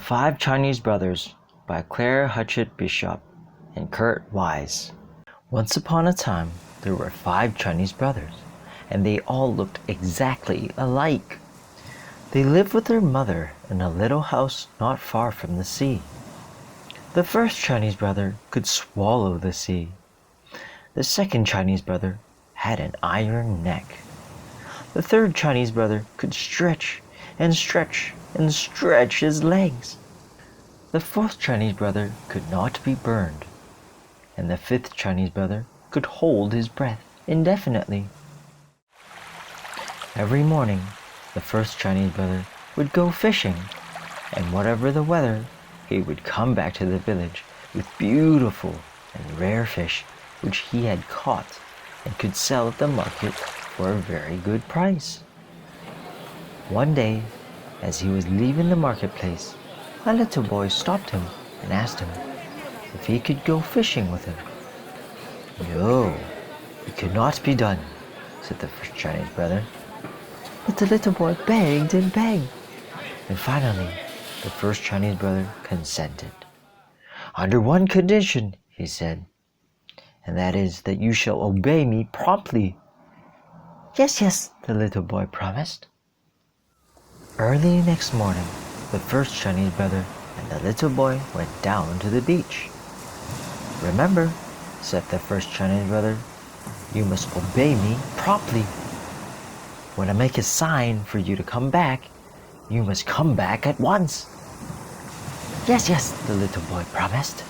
Five Chinese Brothers by Claire Hutchett Bishop and Kurt Wise. Once upon a time, there were 5 Chinese brothers, and they all looked exactly alike. They lived with their mother in a little house not far from the sea. The first Chinese brother could swallow the sea. The second Chinese brother had an iron neck. The third Chinese brother could stretch and stretch and stretch his legs. The fourth Chinese brother could not be burned, and the fifth Chinese brother could hold his breath indefinitely. Every morning, the first Chinese brother would go fishing, and whatever the weather, he would come back to the village with beautiful and rare fish which he had caught and could sell at the market for a very good price. One day, as he was leaving the marketplace, a little boy stopped him and asked him if he could go fishing with him. "No, it could not be done," said the first Chinese brother. But the little boy begged and begged, and finally the first Chinese brother consented. "Under one condition," he said, "and that is that you shall obey me promptly." "Yes, yes," the little boy promised. Early next morning, the first Chinese brother and the little boy went down to the beach. "Remember," said the first Chinese brother, "you must obey me promptly. When I make a sign for you to come back, you must come back at once." "Yes, yes," the little boy promised.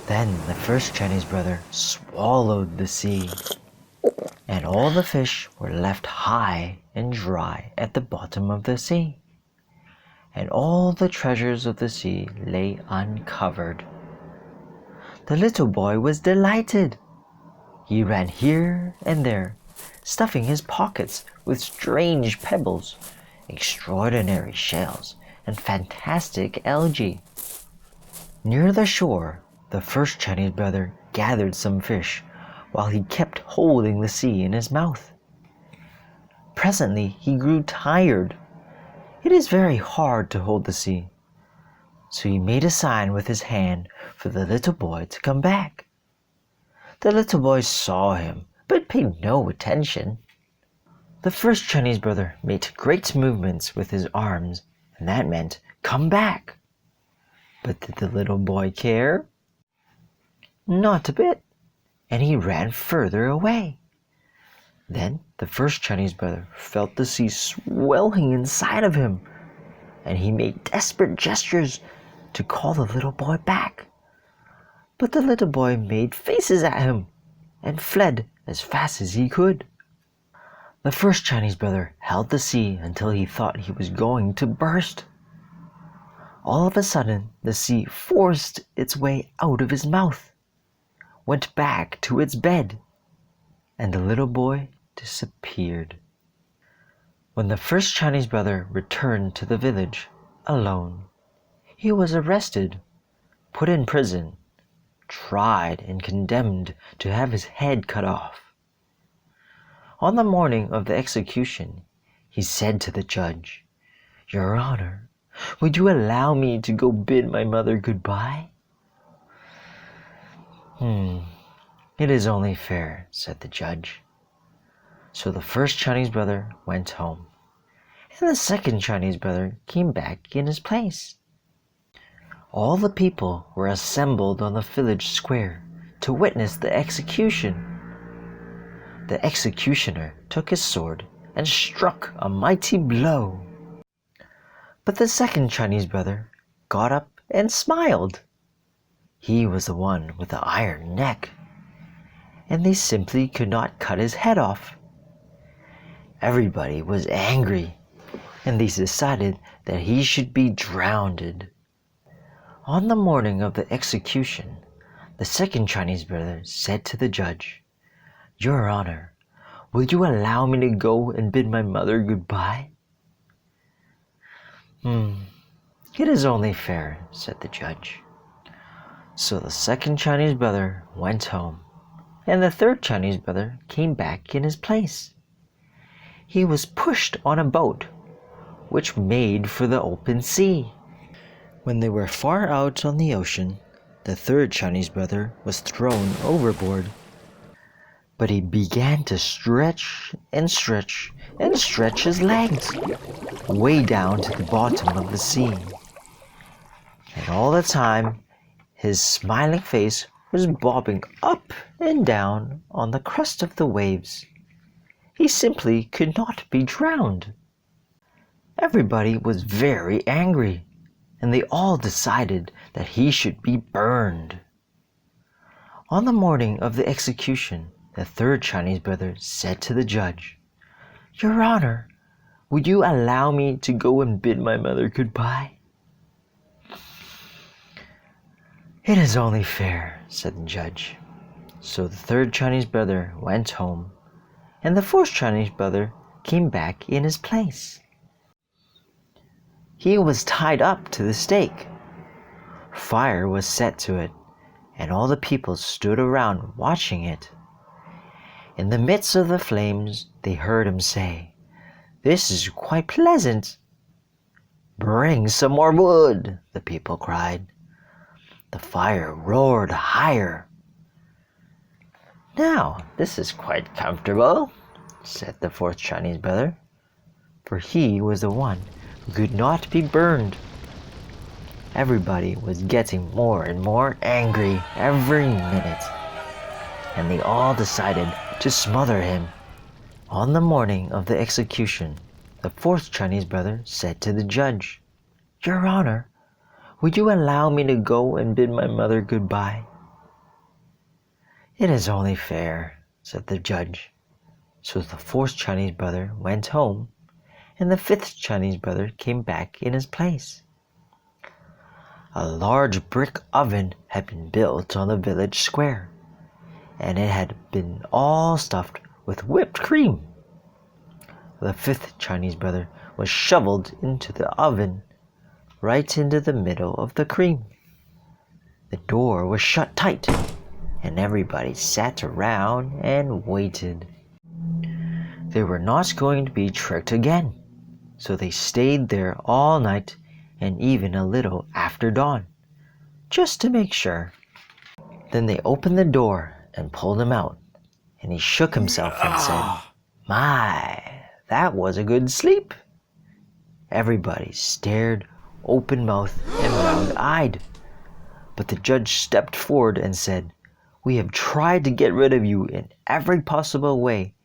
Then the first Chinese brother swallowed the sea, and all the fish were left high and dry at the bottom of the sea, and all the treasures of the sea lay uncovered. The little boy was delighted. He ran here and there, stuffing his pockets with strange pebbles, extraordinary shells, and fantastic algae. Near the shore, the first Chinese brother gathered some fish while he kept holding the sea in his mouth. Presently he grew tired. It is very hard to hold the sea, so he made a sign with his hand for the little boy to come back. The little boy saw him, but paid no attention. The first Chinese brother made great movements with his arms, and that meant, "Come back." But did the little boy care? Not a bit, and he ran further away. Then the first Chinese brother felt the sea swelling inside of him, and he made desperate gestures to call the little boy back. But the little boy made faces at him and fled as fast as he could. The first Chinese brother held the sea until he thought he was going to burst. All of a sudden, the sea forced its way out of his mouth, went back to its bed, and the little boy disappeared. When the first Chinese brother returned to the village alone, he was arrested, put in prison, tried and condemned to have his head cut off. On the morning of the execution, he said to the judge, "Your Honor, would you allow me to go bid my mother goodbye?" "It is only fair," said the judge. So the first Chinese brother went home, and the second Chinese brother came back in his place. All the people were assembled on the village square to witness the execution. The executioner took his sword and struck a mighty blow. But the second Chinese brother got up and smiled. He was the one with the iron neck, and they simply could not cut his head off. Everybody was angry, and they decided that he should be drowned. On the morning of the execution, the second Chinese brother said to the judge, "Your Honor, will you allow me to go and bid my mother goodbye?" "It is only fair," said the judge. So the second Chinese brother went home, and the third Chinese brother came back in his place. He was pushed on a boat, which made for the open sea. When they were far out on the ocean, the third Chinese brother was thrown overboard. But he began to stretch and stretch and stretch his legs way down to the bottom of the sea. And all the time, his smiling face was bobbing up and down on the crest of the waves. He simply could not be drowned. Everybody was very angry, and they all decided that he should be burned. On the morning of the execution, the third Chinese brother said to the judge, "Your Honor, would you allow me to go and bid my mother goodbye?" "It is only fair," said the judge. So the third Chinese brother went home, and the fourth Chinese brother came back in his place. He was tied up to the stake. Fire was set to it, and all the people stood around watching it. In the midst of the flames, they heard him say, "This is quite pleasant." "Bring some more wood," the people cried. The fire roared higher. "Now, this is quite comfortable," said the fourth Chinese brother, for he was the one who could not be burned. Everybody was getting more and more angry every minute, and they all decided to smother him. On the morning of the execution, the fourth Chinese brother said to the judge, "Your Honor, would you allow me to go and bid my mother goodbye?" "It is only fair," said the judge. So the fourth Chinese brother went home, and the fifth Chinese brother came back in his place. A large brick oven had been built on the village square, and it had been all stuffed with whipped cream. The fifth Chinese brother was shoveled into the oven, right into the middle of the cream. The door was shut tight, and everybody sat around and waited. They were not going to be tricked again, so they stayed there all night and even a little after dawn, just to make sure. Then they opened the door and pulled him out, and he shook himself and said, "My, that was a good sleep." Everybody stared open-mouthed and round-eyed, but the judge stepped forward and said, "We have tried to get rid of you in every possible way,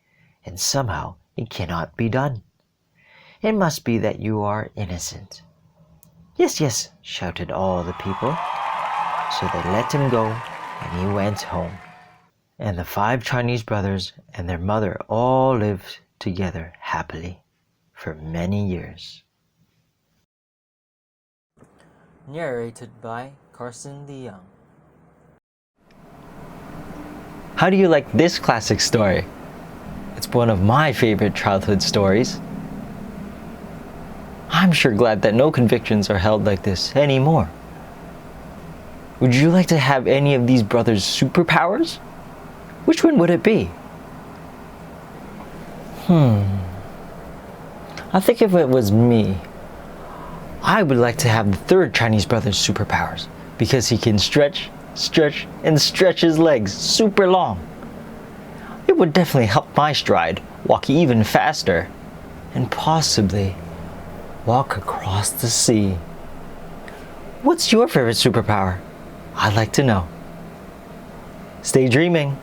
and somehow it cannot be done. It must be that you are innocent." "Yes, yes," shouted all the people. So they let him go, and he went home. And the 5 Chinese brothers and their mother all lived together happily for many years. Narrated by Carson Leung. How do you like this classic story? It's one of my favorite childhood stories. I'm sure glad that no convictions are held like this anymore. Would you like to have any of these brothers' superpowers? Which one would it be? I think if it was me, I would like to have the third Chinese brother's superpowers, because he can stretch, and stretch his legs super long. It would definitely help my stride walk even faster, and possibly walk across the sea. What's your favorite superpower? I'd like to know. Stay dreaming.